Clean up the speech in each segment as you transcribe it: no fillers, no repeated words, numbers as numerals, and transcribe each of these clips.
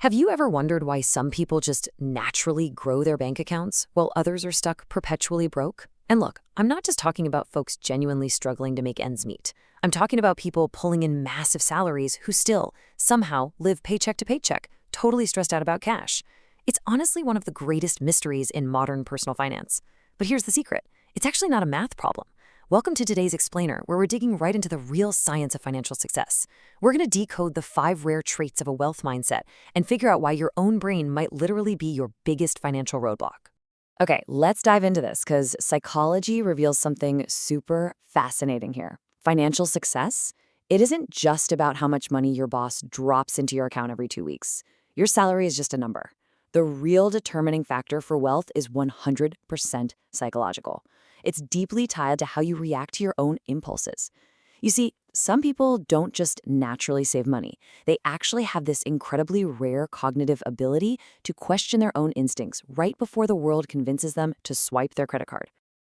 Have you ever wondered why some people just naturally grow their bank accounts while others are stuck perpetually broke? And look, I'm not just talking about folks genuinely struggling to make ends meet. I'm talking about people pulling in massive salaries who still, somehow, live paycheck to paycheck, totally stressed out about cash. It's honestly one of the greatest mysteries in modern personal finance. But here's the secret. It's actually not a math problem. Welcome to today's Explainer, where we're digging right into the real science of financial success. We're going to decode the 5 rare traits of a wealth mindset and figure out why your own brain might literally be your biggest financial roadblock. Okay, let's dive into this because psychology reveals something super fascinating here. Financial success? It isn't just about how much money your boss drops into your account every 2 weeks. Your salary is just a number. The real determining factor for wealth is 100% psychological. It's deeply tied to how you react to your own impulses. You see, some people don't just naturally save money. They actually have this incredibly rare cognitive ability to question their own instincts right before the world convinces them to swipe their credit card.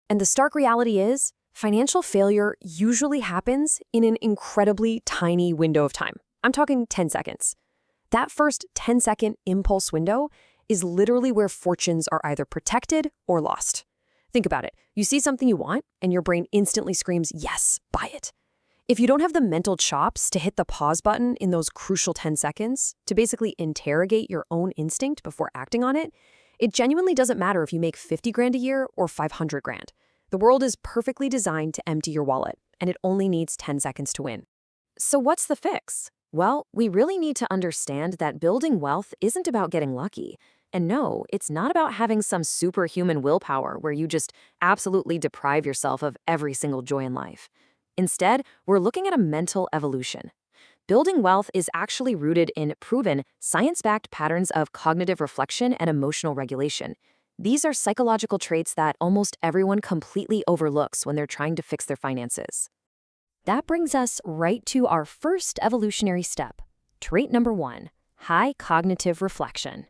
And the stark reality is, financial failure usually happens in an incredibly tiny window of time. I'm talking 10 seconds. That first 10-second impulse window is literally where fortunes are either protected or lost. Think about it. You see something you want, and your brain instantly screams, yes, buy it. If you don't have the mental chops to hit the pause button in those crucial 10 seconds, to basically interrogate your own instinct before acting on it, it genuinely doesn't matter if you make 50 grand a year or 500 grand. The world is perfectly designed to empty your wallet, and it only needs 10 seconds to win. So what's the fix? Well, we really need to understand that building wealth isn't about getting lucky. And no, it's not about having some superhuman willpower where you just absolutely deprive yourself of every single joy in life. Instead, we're looking at a mental evolution. Building wealth is actually rooted in proven, science-backed patterns of cognitive reflection and emotional regulation. These are psychological traits that almost everyone completely overlooks when they're trying to fix their finances. That brings us right to our first evolutionary step. Trait number 1, high cognitive reflection.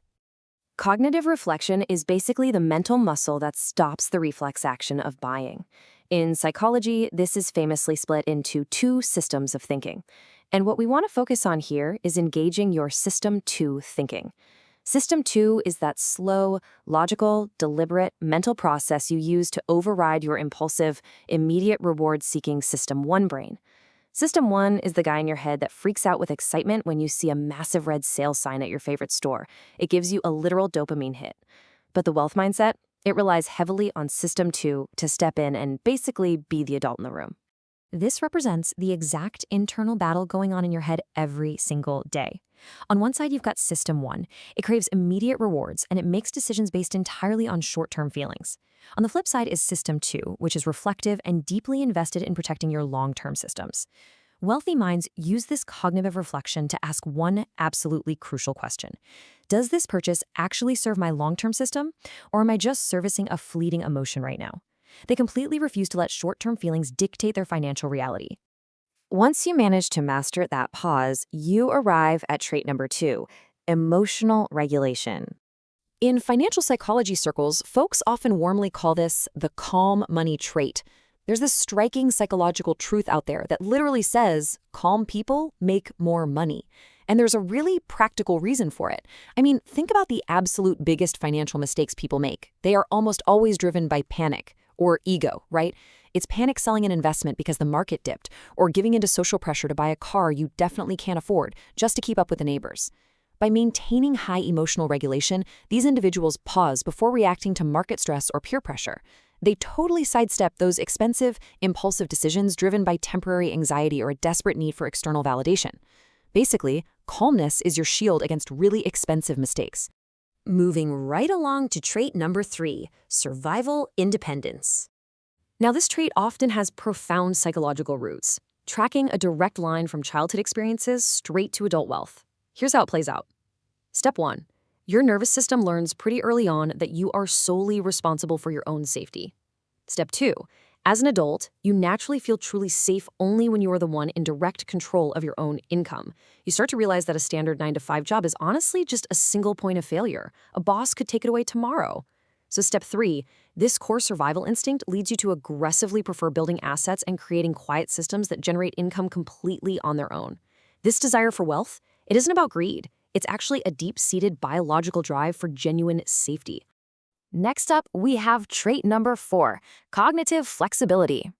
Cognitive reflection is basically the mental muscle that stops the reflex action of buying. In psychology, this is famously split into 2 systems of thinking. And what we want to focus on here is engaging your System 2 thinking. System 2 is that slow, logical, deliberate mental process you use to override your impulsive, immediate reward-seeking System 1 brain. System 1 is the guy in your head that freaks out with excitement when you see a massive red sale sign at your favorite store. It gives you a literal dopamine hit. But the wealth mindset, it relies heavily on System 2 to step in and basically be the adult in the room. This represents the exact internal battle going on in your head every single day. On one side, you've got System 1. It craves immediate rewards, and it makes decisions based entirely on short-term feelings. On the flip side is System 2, which is reflective and deeply invested in protecting your long-term systems. Wealthy minds use this cognitive reflection to ask one absolutely crucial question. Does this purchase actually serve my long-term system, or am I just servicing a fleeting emotion right now? They completely refuse to let short-term feelings dictate their financial reality. Once you manage to master that pause, you arrive at trait number 2, emotional regulation. In financial psychology circles, folks often warmly call this the calm money trait. There's this striking psychological truth out there that literally says calm people make more money. And there's a really practical reason for it. I mean, think about the absolute biggest financial mistakes people make. They are almost always driven by panic or ego, right? It's panic selling an investment because the market dipped, or giving into social pressure to buy a car you definitely can't afford just to keep up with the neighbors. By maintaining high emotional regulation, these individuals pause before reacting to market stress or peer pressure. They totally sidestep those expensive, impulsive decisions driven by temporary anxiety or a desperate need for external validation. Basically, calmness is your shield against really expensive mistakes. Moving right along to trait number 3, survival independence. Now, this trait often has profound psychological roots, tracking a direct line from childhood experiences straight to adult wealth. Here's how it plays out. Step 1. Your nervous system learns pretty early on that you are solely responsible for your own safety. Step 2. As an adult, you naturally feel truly safe only when you are the one in direct control of your own income. You start to realize that a standard 9-to-5 job is honestly just a single point of failure. A boss could take it away tomorrow. So step 3, this core survival instinct leads you to aggressively prefer building assets and creating quiet systems that generate income completely on their own. This desire for wealth, it isn't about greed. It's actually a deep-seated biological drive for genuine safety. Next up, we have trait number 4, cognitive flexibility.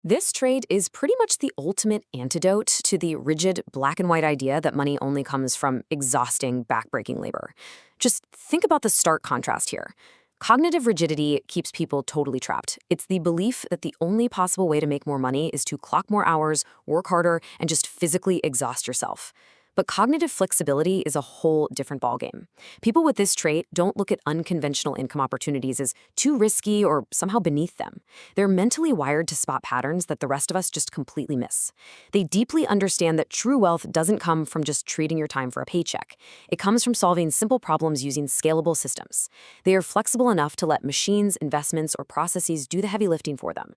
This trait is pretty much the ultimate antidote to the rigid black and white idea that money only comes from exhausting, backbreaking labor. Just think about the stark contrast here. Cognitive rigidity keeps people totally trapped. It's the belief that the only possible way to make more money is to clock more hours, work harder, and just physically exhaust yourself. But cognitive flexibility is a whole different ballgame. People with this trait don't look at unconventional income opportunities as too risky or somehow beneath them. They're mentally wired to spot patterns that the rest of us just completely miss. They deeply understand that true wealth doesn't come from just trading your time for a paycheck. It comes from solving simple problems using scalable systems. They are flexible enough to let machines, investments, or processes do the heavy lifting for them.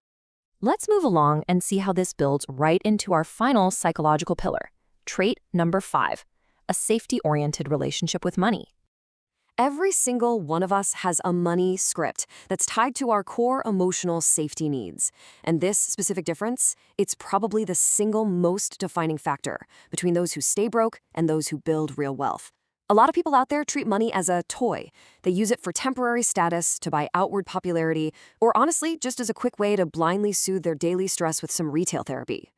Let's move along and see how this builds right into our final psychological pillar. Trait number 5, a safety-oriented relationship with money. Every single one of us has a money script that's tied to our core emotional safety needs. And this specific difference, it's probably the single most defining factor between those who stay broke and those who build real wealth. A lot of people out there treat money as a toy. They use it for temporary status, to buy outward popularity, or honestly, just as a quick way to blindly soothe their daily stress with some retail therapy.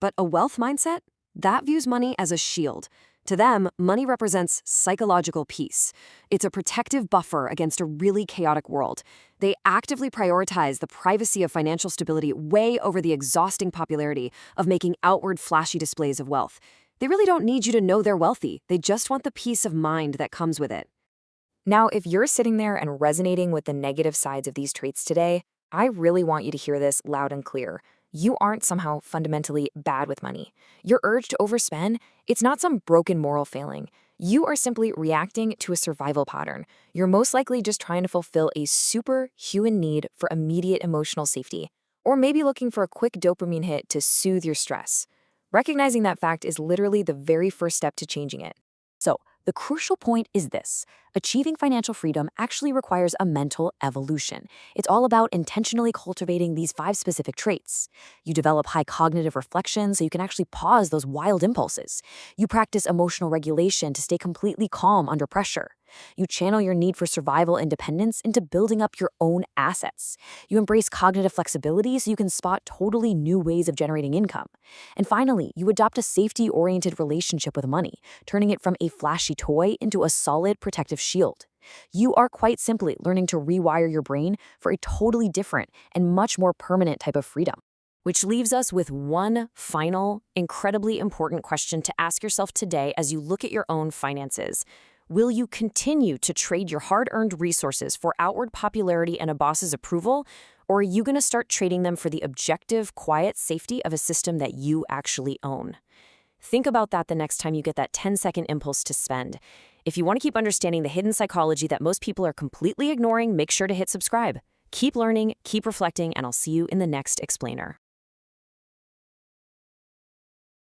But a wealth mindset? That views money as a shield. To them, money represents psychological peace. It's a protective buffer against a really chaotic world. They actively prioritize the privacy of financial stability way over the exhausting popularity of making outward flashy displays of wealth. They really don't need you to know they're wealthy. They just want the peace of mind that comes with it. Now, if you're sitting there and resonating with the negative sides of these traits today, I really want you to hear this loud and clear. You aren't somehow fundamentally bad with money. Your urge to overspend, it's not some broken moral failing. You are simply reacting to a survival pattern. You're most likely just trying to fulfill a superhuman need for immediate emotional safety, or maybe looking for a quick dopamine hit to soothe your stress. Recognizing that fact is literally the very first step to changing it. So, the crucial point is this. Achieving financial freedom actually requires a mental evolution. It's all about intentionally cultivating these 5 specific traits. You develop high cognitive reflection so you can actually pause those wild impulses. You practice emotional regulation to stay completely calm under pressure. You channel your need for survival independence into building up your own assets. You embrace cognitive flexibility so you can spot totally new ways of generating income. And finally, you adopt a safety-oriented relationship with money, turning it from a flashy toy into a solid protective shield. You are quite simply learning to rewire your brain for a totally different and much more permanent type of freedom. Which leaves us with one final, incredibly important question to ask yourself today as you look at your own finances. Will you continue to trade your hard-earned resources for outward popularity and a boss's approval, or are you going to start trading them for the objective, quiet safety of a system that you actually own? Think about that the next time you get that 10-second impulse to spend. If you want to keep understanding the hidden psychology that most people are completely ignoring, make sure to hit subscribe. Keep learning, keep reflecting, and I'll see you in the next explainer.